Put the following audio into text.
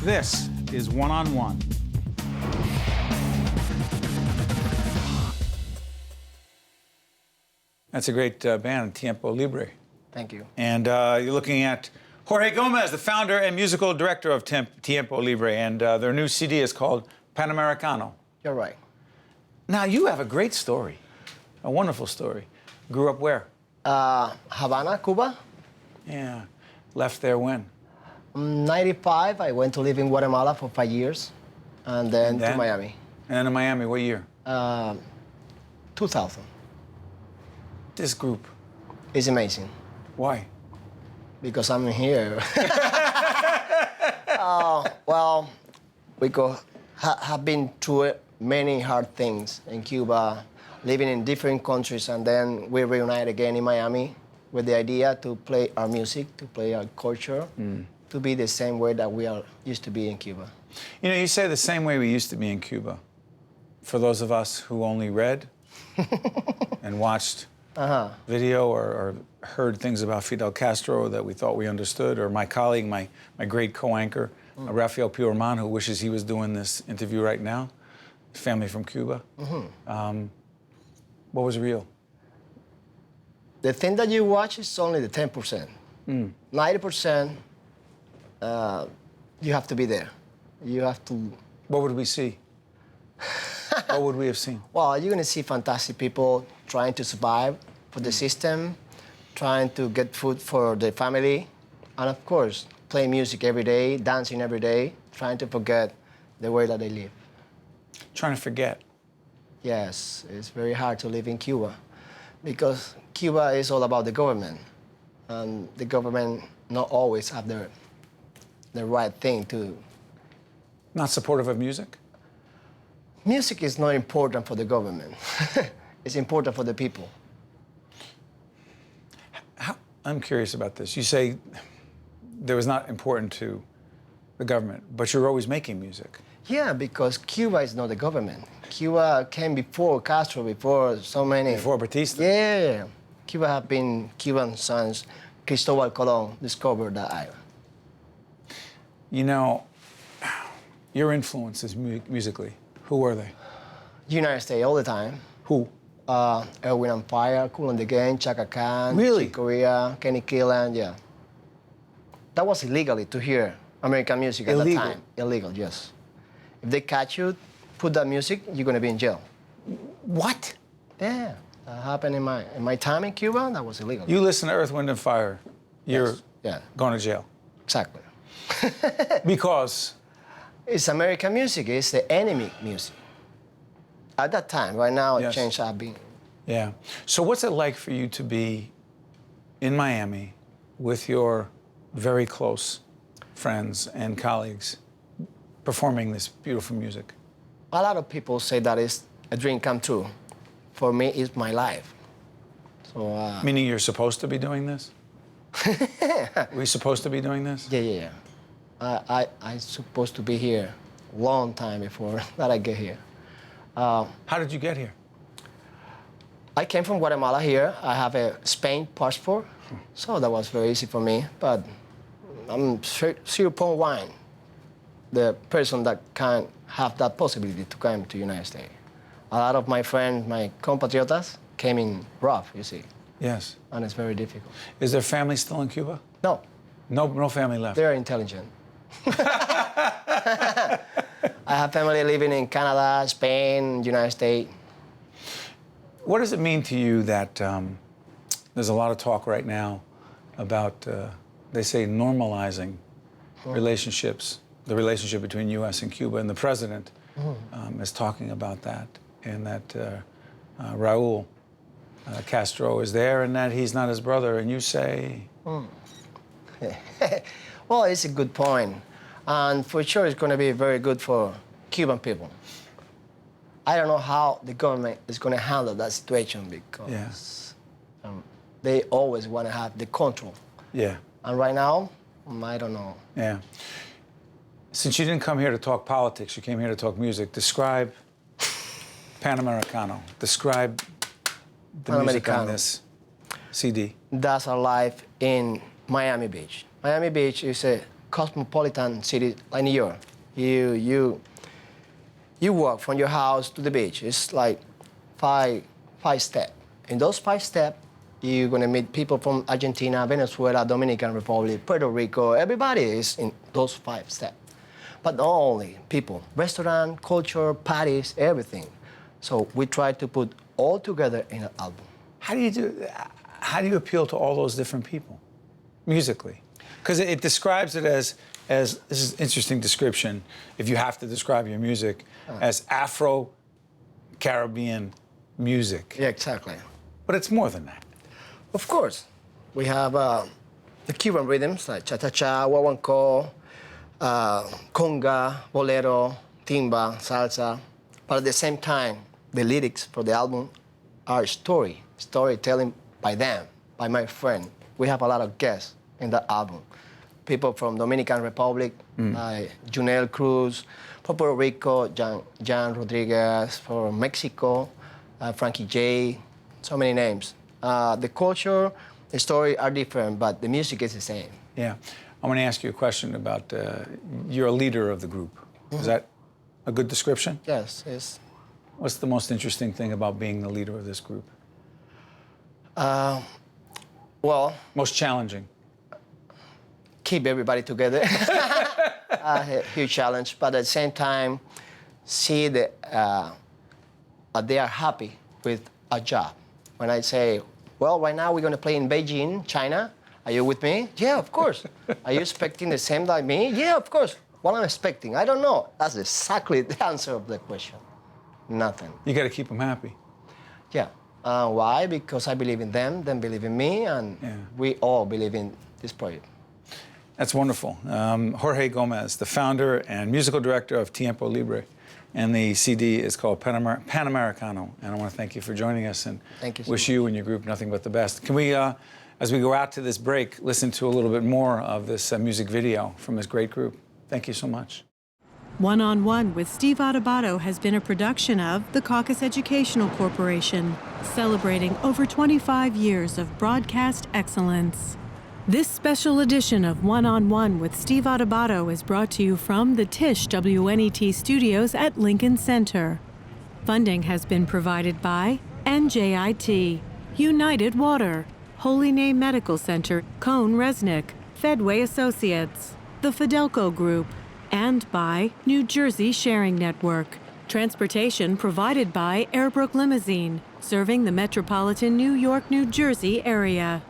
This is One on One. That's a great band, Tiempo Libre. Thank you. And you're looking at Jorge Gomez, the founder and musical director of Tiempo Libre, and their new CD is called Panamericano. You're right. Now, you have a great story, a wonderful story. Grew up where? Havana, Cuba. Yeah. Left there when? 95, I went to live in Guatemala for 5 years, and then to Miami. And then in Miami, what year? 2000. This group. It's amazing. Why? Because I'm here. Well, because have been through many hard things in Cuba, living in different countries, and then we reunite again in Miami with the idea to play our music, to play our culture, to be the same way that we are used to be in Cuba. You know, you say the same way we used to be in Cuba. For those of us who only read and watched video or heard things about Fidel Castro that we thought we understood, or my colleague, my great co-anchor, Rafael Piorman, who wishes he was doing this interview right now, family from Cuba. What was real? The thing that you watch is only the 10%. 90%, you have to be there. You have to... What would we see? What would we have seen? Well, you're going to see fantastic people trying to survive for the system, trying to get food for their family, and of course, playing music every day, dancing every day, trying to forget the way that they live. Trying to forget. Yes, it's very hard to live in Cuba because Cuba is all about the government, and the government not always have the right thing to... Not supportive of music? Music is not important for the government. It's important for the people. I'm curious about this. You say that was not important to the government, but you're always making music. Yeah, because Cuba is not the government. Cuba came before Castro, before so many... Before Batista? Yeah. Cuba have been Cuban since Cristobal Colon discovered that island. You know, your influences musically, who were they? United States all the time. Who? Erwin and Fire, Kool and the Gang, Chaka Khan, Really? Chick Corea, Kenny Killen, yeah. That was illegally to hear American music at that time. Illegal, yes. If they catch you, put that music, you're gonna be in jail. What? Yeah, that happened in my time in Cuba. That was illegal. You listen to Earth, Wind and Fire, you're going to jail. Exactly. Because? It's American music. It's the enemy music. At that time, right now, it changed a bit. Yeah. So what's it like for you to be in Miami with your very close friends and colleagues performing this beautiful music? A lot of people say that it's a dream come true. For me, it's my life. So. Meaning you're supposed to be doing this? Were you supposed to be doing this? Yeah. I'm supposed to be here a long time before that I get here. How did you get here? I came from Guatemala here. I have a Spain passport, so that was very easy for me. But I'm 0.1 the person that can have that possibility to come to the United States. A lot of my friends, my compatriotas, came in rough, you see. Yes. And it's very difficult. Is there family still in Cuba? No. No family left? They're intelligent. I have family living in Canada, Spain, United States. What does it mean to you that there's a lot of talk right now about, they say, normalizing relationships, the relationship between U.S. and Cuba, and the president is talking about that, and that Raul Castro is there, and that he's not his brother, and you say... Well, it's a good point. And for sure, it's going to be very good for Cuban people. I don't know how the government is going to handle that situation because they always want to have the control. Yeah. And right now, I don't know. Yeah. Since you didn't come here to talk politics, you came here to talk music, describe Panamericano. Describe the music on this CD. That's our life in Miami Beach. Miami Beach is a cosmopolitan city like New York. You walk from your house to the beach. It's like five steps. In those 5 steps, you're gonna meet people from Argentina, Venezuela, Dominican Republic, Puerto Rico. Everybody is in those 5 steps. But not only people, restaurant, culture, parties, everything. So we try to put all together in an album. How do you appeal to all those different people, musically? Because it describes it as this is an interesting description, if you have to describe your music, as Afro-Caribbean music. Yeah, exactly. But it's more than that. Of course. We have the Cuban rhythms like cha-cha-cha, guaguancó, conga, bolero, timba, salsa. But at the same time, the lyrics for the album are storytelling by them, by my friend. We have a lot of guests in the album. People from Dominican Republic, like Junel Cruz, from Puerto Rico, Jan Rodriguez, from Mexico, Frankie J, so many names. The culture, the story are different, but the music is the same. Yeah. I want to ask you a question about, you're a leader of the group. Is that a good description? Yes, yes. What's the most interesting thing about being the leader of this group? Well, Most challenging? keep everybody together. A huge challenge, but at the same time, see that they are happy with a job. When I say, well, right now we're going to play in Beijing, China. Are you with me? Yeah, of course. Are you expecting the same like me? Yeah, of course. What I'm expecting, I don't know. That's exactly the answer of the question. Nothing. You got to keep them happy. Yeah. Why? Because I believe in them, them believe in me, and we all believe in this project. That's wonderful. Jorge Gomez, the founder and musical director of Tiempo Libre, and the CD is called Panamericano. And I want to thank you for joining us and Thank you so wish much. you and your group nothing but the best. Can we, as we go out to this break, listen to a little bit more of this music video from this great group? Thank you so much. One on One with Steve Adubato has been a production of the Caucus Educational Corporation, celebrating over 25 years of broadcast excellence. This special edition of One on One with Steve Adubato is brought to you from the Tisch WNET studios at Lincoln Center. Funding has been provided by NJIT, United Water, Holy Name Medical Center, Cone Resnick, Fedway Associates, the Fidelco Group, and by New Jersey Sharing Network. Transportation provided by Airbrook Limousine, serving the metropolitan New York, New Jersey area.